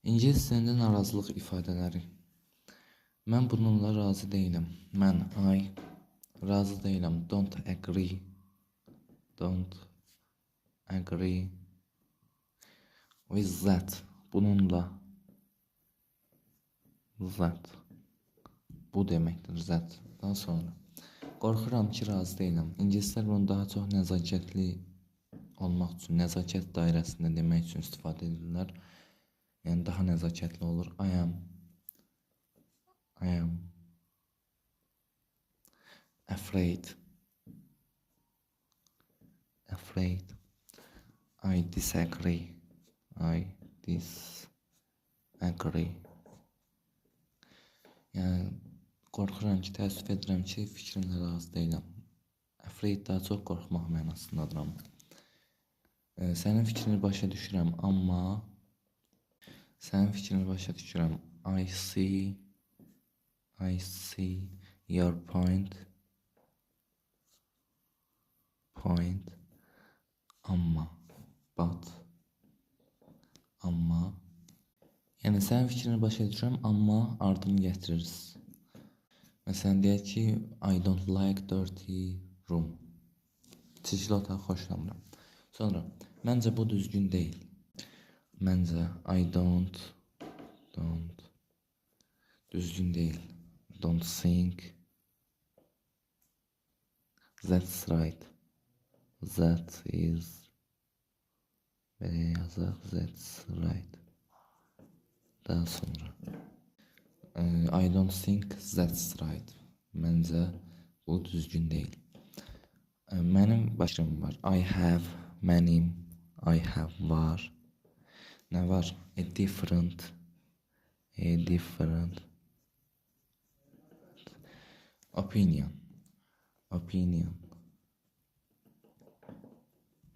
İngilis dilində narazılıq ifadələri. Mən bununla razı deyiləm. Mən, I, razı deyiləm. Don't agree. Don't agree with that. Bununla. That. Bu deməkdir, that. Daha sonra. Qorxuram ki, razı deyiləm. İngilislər bunu daha çox nəzakətli olmaq üçün, nəzakət dairəsində demək üçün istifadə edirlər. Yəni daha nəzakətli olur. I am afraid. Afraid. I disagree. I disagree. Yəni qorxuram ki, təəssüf edirəm ki, fikrimlə razı deyiləm. Afraid daha çox qorxmaq mənasındadır amma. Sənin fikrini başa düşürəm, amma sənin fikrini başa düşürəm. I see your point. Amma, but, amma. Yəni sənin fikrini başa düşürəm, amma ardını gətiririz. Məsələn, deyək ki, I don't like dirty room. Çirkli otağı xoşlamıram. Sonra, məncə bu düzgün deyil. Məncə, I don't, düzgün deyil. Don't think. That's right. That is. Belə yazaq, that's right. Daha sonra. I don't think that's right. Məncə bu düzgün deyil. Mənim başım var. I have, mənim, I have var. Nə var? A different opinion.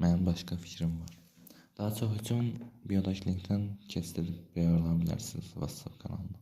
Mənim başqa fikrim var. Daha çox üçün biyodakı linkdən kesilib verə bilərsiniz WhatsApp kanalına.